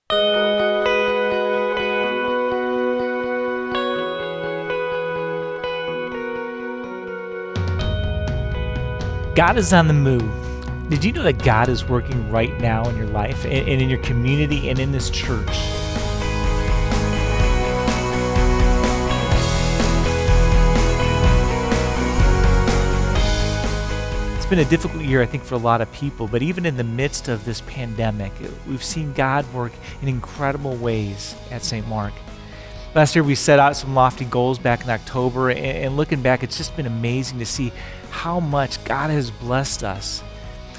God is on the move. Did you know that God is working right now in your life and in your community and in this church? It's been a difficult year, I think, for a lot of people, but even in the midst of this pandemic, we've seen God work in incredible ways at St. Mark. Last year, we set out some lofty goals back in October, and looking back, it's just been amazing to see how much God has blessed us.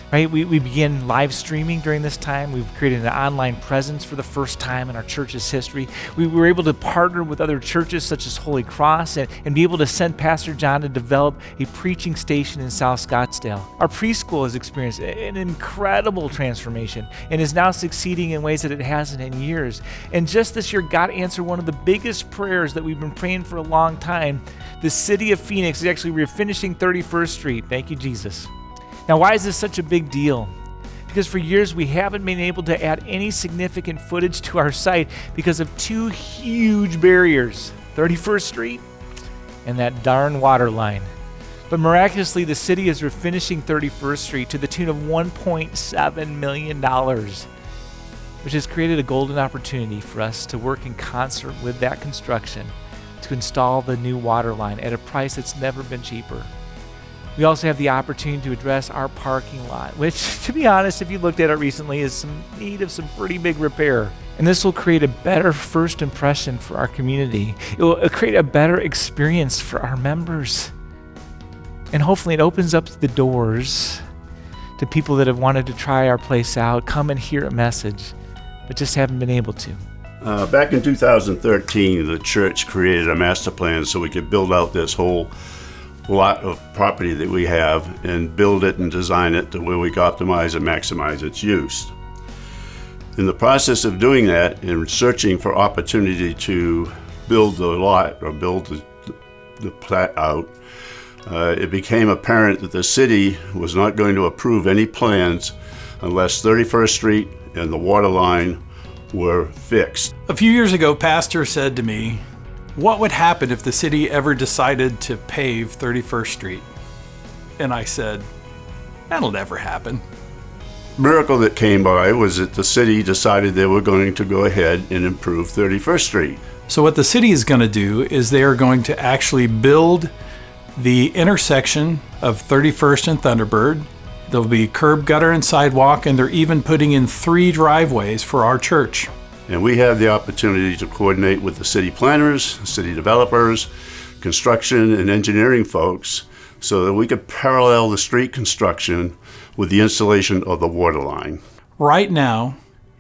Right? We began live streaming during this time. We've created an online presence for the first time in our church's history. We were able to partner with other churches such as Holy Cross and be able to send Pastor John to develop a preaching station in South Scottsdale. Our preschool has experienced an incredible transformation and is now succeeding in ways that it hasn't in years. And just this year, God answered one of the biggest prayers that we've been praying for a long time. The city of Phoenix is actually refinishing 31st Street. Thank you, Jesus. Now, why is this such a big deal? Because for years we haven't been able to add any significant footage to our site because of two huge barriers, 31st Street and that darn water line. But miraculously, the city is refinishing 31st Street to the tune of $1.7 million, which has created a golden opportunity for us to work in concert with that construction to install the new water line at a price that's never been cheaper. We also have the opportunity to address our parking lot, which, to be honest, if you looked at it recently, is in need of some pretty big repair. And this will create a better first impression for our community. It will create a better experience for our members. And hopefully it opens up the doors to people that have wanted to try our place out, come and hear a message, but just haven't been able to. Back in 2013, the church created a master plan so we could build out this whole lot of property that we have and build it and design it to where we can optimize and maximize its use. In the process of doing that and searching for opportunity to build the lot or build the plat out, it became apparent that the city was not going to approve any plans unless 31st Street and the water line were fixed. A few years ago, Pastor said to me, "What would happen if the city ever decided to pave 31st Street?" And I said, "That'll never happen." The miracle that came by was that the city decided they were going to go ahead and improve 31st Street. So what the city is going to do is they are going to actually build the intersection of 31st and Thunderbird. There'll be curb, gutter, and sidewalk, and they're even putting in 3 driveways for our church. And we have the opportunity to coordinate with the city planners, city developers, construction and engineering folks so that we could parallel the street construction with the installation of the water line. Right now,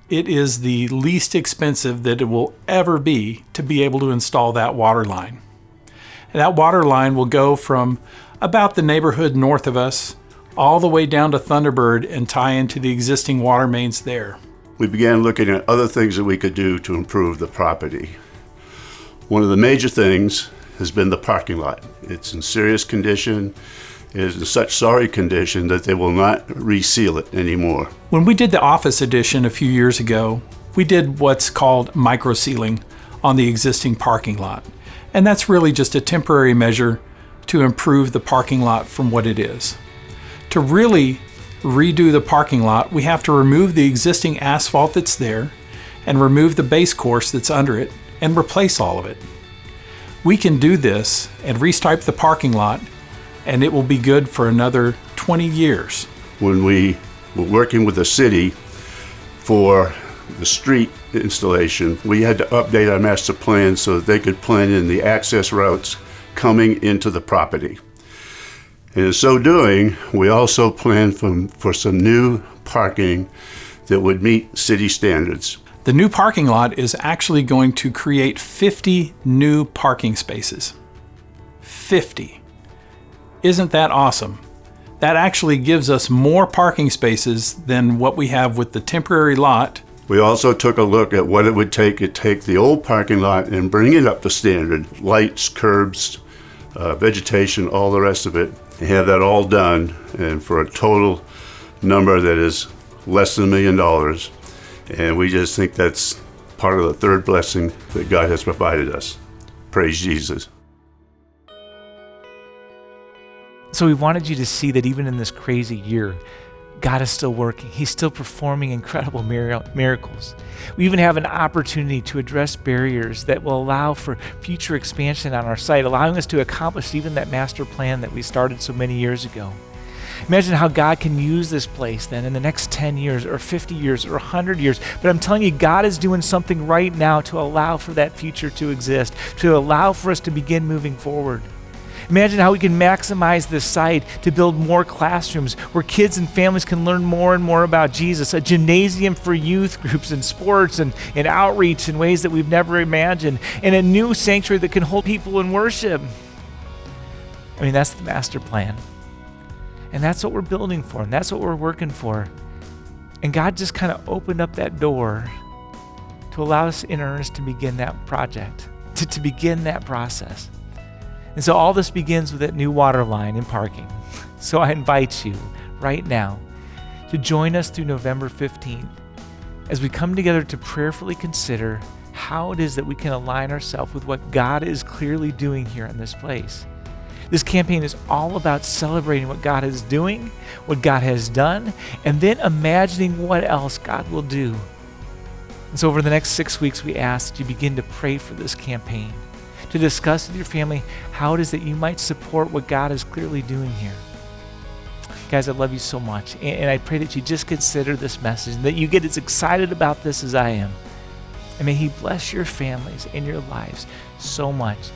it is the least expensive that it will ever be to be able to install that water line. And that water line will go from about the neighborhood north of us all the way down to Thunderbird and tie into the existing water mains there. We began looking at other things that we could do to improve the property. One of the major things has been the parking lot. It's in serious condition. It is in such sorry condition that they will not reseal it anymore. When we did the office addition a few years ago, we did what's called micro-sealing on the existing parking lot. And that's really just a temporary measure to improve the parking lot from what it is. To really redo the parking lot, we have to remove the existing asphalt that's there and remove the base course that's under it and replace all of it. We can do this and restripe the parking lot, and it will be good for another 20 years. When we were working with the city for the street installation, we had to update our master plan so that they could plan in the access routes coming into the property. And in so doing, we also planned for some new parking that would meet city standards. The new parking lot is actually going to create 50 new parking spaces. 50. Isn't that awesome? That actually gives us more parking spaces than what we have with the temporary lot. We also took a look at what it would take to take the old parking lot and bring it up to standard. Lights, curbs, vegetation, all the rest of it. And have that all done, and for a total number that is less than $1 million. And we just think that's part of the third blessing that God has provided us. Praise Jesus. So we wanted you to see that even in this crazy year, God is still working. He's still performing incredible miracles. We even have an opportunity to address barriers that will allow for future expansion on our site, allowing us to accomplish even that master plan that we started so many years ago. Imagine how God can use this place then in the next 10 years or 50 years or 100 years. But I'm telling you, God is doing something right now to allow for that future to exist, to allow for us to begin moving forward. Imagine how we can maximize this site to build more classrooms where kids and families can learn more and more about Jesus, a gymnasium for youth groups and sports and outreach in ways that we've never imagined, and a new sanctuary that can hold people in worship. I mean, that's the master plan. And that's what we're building for, and that's what we're working for. And God just kind of opened up that door to allow us in earnest to begin that project, to begin that process. And so all this begins with that new water line and parking. So I invite you right now to join us through November 15th as we come together to prayerfully consider how it is that we can align ourselves with what God is clearly doing here in this place. This campaign is all about celebrating what God is doing, what God has done, and then imagining what else God will do. And so over the next 6 weeks, we ask that you begin to pray for this campaign, to discuss with your family how it is that you might support what God is clearly doing here. Guys, I love you so much, and I pray that you just consider this message, and that you get as excited about this as I am. And may He bless your families and your lives so much